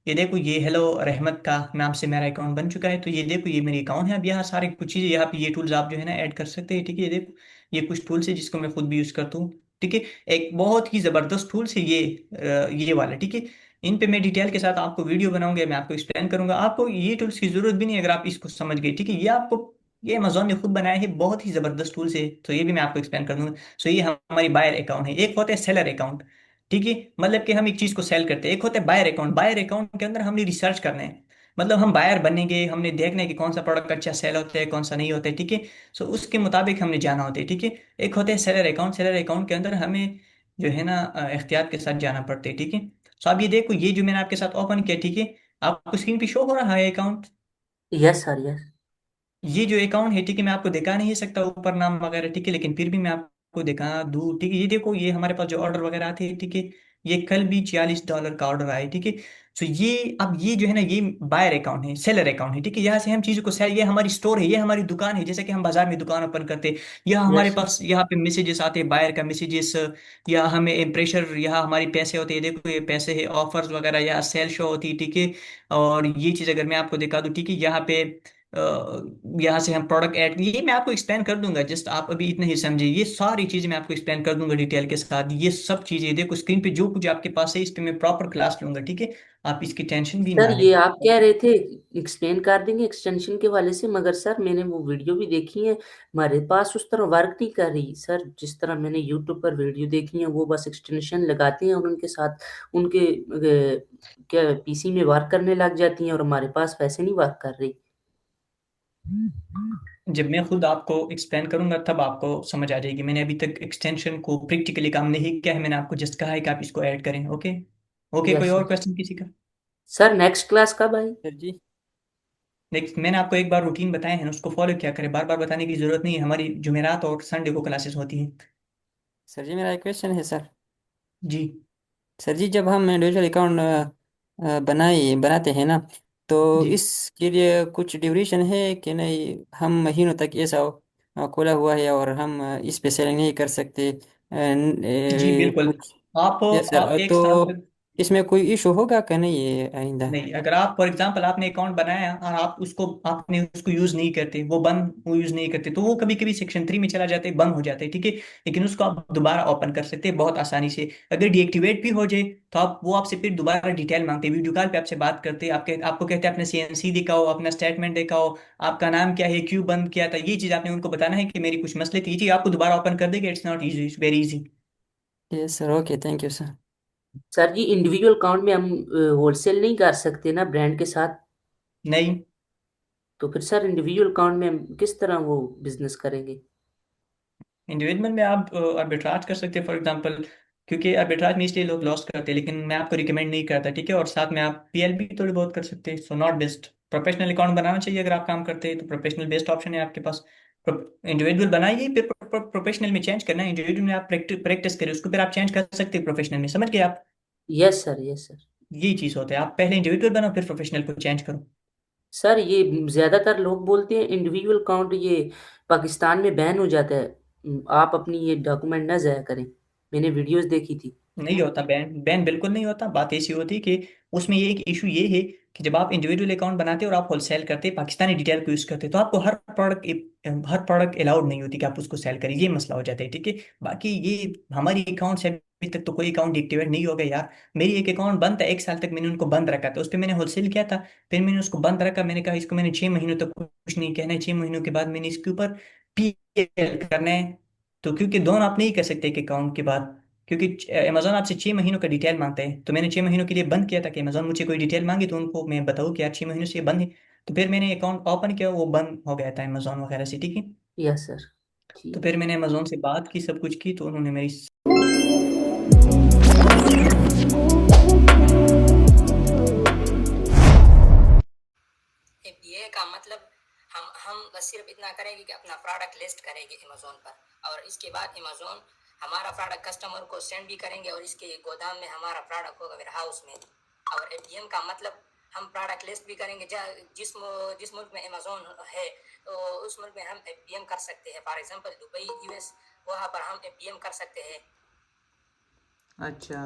ये देखो, ये हेलो रहमत का नाम से मेरा अकाउंट बन चुका है। तो ये देखो, ये मेरी अकाउंट है। अब यहाँ सारे कुछ चीज़ें, यहाँ पे ये टूल्स आप जो है ना ऐड कर सकते हैं, ठीक है? ये देखो, ये कुछ टूल्स है जिसको मैं खुद भी यूज करता हूँ, ठीक है? एक बहुत ही जबरदस्त टूल्स है ये वाला, ठीक है? इन पे मैं डिटेल के साथ आपको वीडियो बनाऊंगा, मैं आपको एक्सप्लेन करूंगा। आपको ये टूल्स की जरूरत भी नहीं अगर आप इसको समझ गए, ठीक है? ये आपको, ये अमेजोन ने खुद बनाया है, बहुत ही जबरदस्त टूल्स है। तो ये भी मैं आपको एक्सप्लेन कर दूंगा। सो ये हमारी बायर अकाउंट है। एक होता है सेलर अकाउंट, ठीक है? मतलब कि हम एक चीज को सेल करते हैं। एक होता है बायर अकाउंट। बायर अकाउंट के अंदर हमने रिसर्च करना है, मतलब हम बायर बनेंगे, हमने देखना है कि कौन सा प्रोडक्ट अच्छा सेल होता है, कौन सा नहीं होता है, ठीक है? सो उसके मुताबिक हमने जाना होता है, ठीक है? एक होता है सेलर अकाउंट। सेलर अकाउंट के अंदर हमें जो है ना एहतियात के साथ जाना पड़ता है, ठीक है? सो आप ये देखो, ये जो मैंने आपके साथ ओपन किया, ठीक है? आपको स्क्रीन पे शो हो रहा है अकाउंट? Yes sir, yes. ये जो अकाउंट है, ठीक है, मैं आपको दिखा नहीं सकता ऊपर नाम वगैरह, ठीक है? लेकिन फिर भी मैं आपको दिखा दूँ, ठीक है? ये देखो, ये हमारे पास जो ऑर्डर वगैरह आते हैं, ठीक है? ये कल भी $46 का ऑर्डर आया है, ठीक है? तो ये, अब ये जो है ना, ये बायर अकाउंट है, सेलर अकाउंट है, ठीक है? यहाँ से हम चीज़ों को सेल, ये हमारी स्टोर है, ये हमारी दुकान है। जैसे कि हम बाजार में दुकान ओपन करते हैं, यहाँ हमारे यस पास, यहाँ पे मैसेजेस आते हैं, बायर का मैसेजेस, या हमें प्रेशर, यहाँ हमारी पैसे होते हैं, देखो ये पैसे है, ऑफर्स वगैरह, या सेल शो होती है, ठीक है? और ये चीज़ अगर मैं आपको दिखा दूँ, ठीक है? यहाँ पे यहाँ से हम प्रोडक्ट ऐड, ये मैं आपको एक्सप्लेन कर दूंगा, जस्ट आप अभी इतना ही समझिए। ये सारी चीजें मैं आपको एक्सप्लेन कर दूंगा डिटेल के साथ। ये सब चीजें देखो स्क्रीन पे, जो कुछ आपके पास है इस पे मैं प्रॉपर क्लास लूंगा, ठीक है? आप इसकी टेंशन भी सर, ना लें। ये आप कह रहे थे एक्सप्लेन कर देंगे एक्सटेंशन के वाले से, मगर सर मैंने वो वीडियो भी देखी है, हमारे पास उस तरह वर्क नहीं कर रही सर। जिस तरह मैंने यूट्यूब पर वीडियो देखी है, वो बस एक्सटेंशन लगाते हैं और उनके साथ उनके क्या PC में वर्क करने लग जाती हैं और हमारे पास वैसे नहीं वर्क कर रही। जब मैं खुद आपको एक्सप्लेन करूंगा तब आपको समझ आ जाएगी। मैंने अभी तक एक्सटेंशन को प्रैक्टिकली काम नहीं किया है, मैंने आपको जस्ट कहा है कि आप इसको ऐड करें। ओके। ओके, कोई यस और सर। क्वेश्चन किसी का? सर नेक्स्ट क्लास कब आई? सर जी। नेक्स्ट, मैंने आपको एक बार रूटीन बताए हैं, उसको फॉलो क्या करें, बार बार बताने की जरूरत नहीं है। हमारी जुमेरात और संडे को क्लासेस होती हैं। सर जी, मेरा एक क्वेश्चन है सर। जी। सर जी, जब हम डिजिटल अकाउंट बनाते हैं ना, तो जी। इसके लिए कुछ ड्यूरेशन है कि नहीं? हम महीनों तक ऐसा खोला हुआ है और हम इस पे सेलिंग नहीं कर सकते जी बिल्कुल। कुछ? आप यस सर। आप एक साल तो तक, इसमें कोई इशू होगा कि नहीं ये आइंदा? नहीं, अगर आप फॉर एग्जांपल आपने अकाउंट बनाया और आपने उसको यूज नहीं करते, वो यूज नहीं करते, तो वो कभी कभी सेक्शन 3 में चला जाता है, बंद हो जाता है, ठीक है? लेकिन उसको आप दोबारा ओपन कर सकते हैं बहुत आसानी से। अगर डीएक्टिवेट भी हो जाए तो आप, वो आपसे फिर दोबारा डिटेल मांगते हैं, वीडियो कॉल पे आपसे बात करते हैं, आपको कहते हैं अपना CNC दिखाओ, अपना स्टेटमेंट दिखाओ, आपका नाम क्या है, क्यों बंद किया था, ये चीज आपने उनको बताना है कि मेरी कुछ मसले थी, ये चीज आपको दोबारा ओपन कर देगा। It's not easy, it's very easy. Yes sir, okay, thank you sir. Sir ji individual account में हम होलसेल नहीं कर सकते ना ब्रांड के साथ? नहीं, तो फिर सर इंडिविजुअल अकाउंट में हम किस तरह वो बिजनेस करेंगे? इंडिविजुअल में आप आर्बिट्राज कर सकते हैं फॉर एग्जांपल, क्योंकि आर्बिट्राज में इसलिए लोग लॉस करते हैं, लेकिन मैं आपको रिकमेंड नहीं करता, ठीक है। और साथ में आप पीएल भी थोड़ी बहुत कर सकते हैं, so not best. Professional account बनाना चाहिए अगर आप काम करते हैं, तो प्रोफेशनल बेस्ट ऑप्शन है आपके पास। इंडिविजुअल बनाइए, फिर प्रोफेशनल में चेंज करना है। इंडिविजुअल में आप प्रैक्टिस करें उसको, फिर आप चेंज कर सकते हैं प्रोफेशनल में, समझ गए आप। Yes sir, yes sir. यही चीज़ होता है, आप पहले इंडिविजुअल बनाओ फिर प्रोफेशनल को चेंज करो। सर ये ज्यादातर लोग बोलते हैं इंडिविजुअल अकाउंट ये पाकिस्तान में बैन हो जाता है, आप अपनी ये डॉक्यूमेंट ना जाया करें। मैंने वीडियोस देखी थी। नहीं होता बैन, बैन बिल्कुल नहीं होता। बात ऐसी होती कि उसमें ये एक इशू ये है कि जब आप इंडिविजुअल अकाउंट बनाते हैं और आप होलसेल करते हैं, पाकिस्तानी डिटेल को यूज करते हैं, तो आपको हर प्रोडक्ट अलाउड नहीं होती कि आप उसको सेल करें, ये मसला हो जाता है, ठीक है। बाकी ये हमारी अकाउंट से अभी तक तो कोई अकाउंट एक्टिवेट नहीं हो गया यार। मेरी एक अकाउंट बंद था, 1 साल तक मैंने उनको बंद रखा था, उस पर मैंने होलसेल किया था। फिर मैंने उसको बंद रखा, मैंने कहा इसको मैंने 6 महीनों तक कुछ नहीं कहना है, 6 महीनों के बाद मैंने इसके ऊपर पीएल करना है। तो क्योंकि दोनों आप नहीं कर सकते एक अकाउंट के बाद, क्योंकि अमेजोन आपसे 6 महीनों का डिटेल मांगता है, तो मैंने 6 महीनों के लिए बंद किया था कि अमेजोन मुझे कोई डिटेल मांगी तो उनको मैं बताऊँ कि यार 6 महीनों से ये बंद है। तो फिर मैंने अकाउंट ओपन किया, वो बंद हो गया था अमेजोन वगैरह से, ठीक है। Yes sir. तो ठीक फिर है। मैंने अमेजोन से बात की, सब कुछ की, तो उन्होंने मेरी ये का मतलब हम बस सिर्फ इतना करेंगे कि अपना प्रोडक्ट लिस्ट करेंगे अमेजोन पर, और इसके बाद अमेजोन हमारा प्रोडक्ट कस्टमर को सेंड भी करेंगे, और इसके गोदाम में हमारा प्रोडक्ट होगा वेयर हाउस में। और एफडीएम का मतलब हम प्रोडक्ट लिस्ट भी करेंगे, जिस मुल्क में अमेजोन है तो उस मुल्क में हम एफडीएम कर सकते हैं। फॉर एग्जांपल दुबई, यूएस, वहाँ पर हम एफडीएम कर सकते हैं। अच्छा,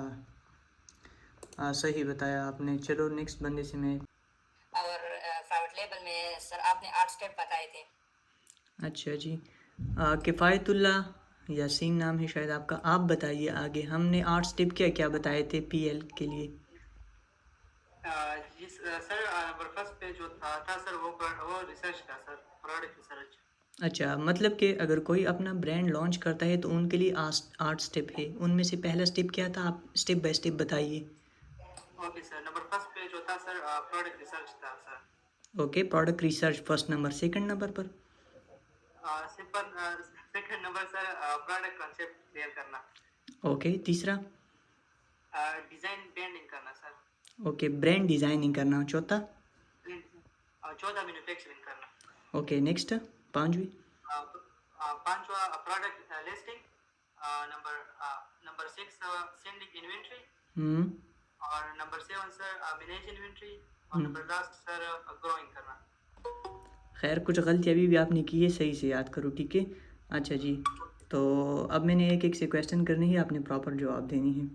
हाँ सही बताया आपने। चलो नेक्स्ट बंदे से मैं। और प्राइवेट लेबल में सर आपने 8 स्टेप बताए थे। अच्छा जी, किफ़ायतुल्ला यासीन नाम है शायद आपका, आप बताइए आगे। हमने 8 स्टेप क्या क्या बताए थे पीएल के लिए। जी सर, नंबर फर्स्ट पे जो था सर, वो रिसर्च था सर, प्रोडक्ट रिसर्च। अच्छा, मतलब कि अगर कोई अपना ब्रांड लॉन्च करता है तो उनके लिए 8 स्टेप है, उनमें से पहला स्टेप क्या था, आप स्टेप बाय स्टेप बताइए। ओके सर, नंबर फर्स्ट पे जो था सर, प्रोडक्ट रिसर्च था sir. Okay, product research first number. Second number पर? Simple. Second number sir, product concept clear करना। ओके, तीसरा? डिज़ाइन ब्रांडिंग करना सर। ओके, ब्रांड डिज़ाइनिंग करना। चौथा? चौथा मैन्युफैक्चरिंग करना। ओके, नेक्स्ट, पांचवी? पांचवा product listing. Number number 6 sending inventory. Hmm. और नंबर 7 सर मैनेज इन्वेंट्री। और हम्म। नंबर लास्ट सर ग्रोइंग करना। खैर, कुछ गलती अभी भी आपने की है, सही से याद करो, ठीक है। अच्छा जी, तो अब मैंने एक एक से क्वेश्चन करने ही, आपने प्रॉपर जवाब देनी है।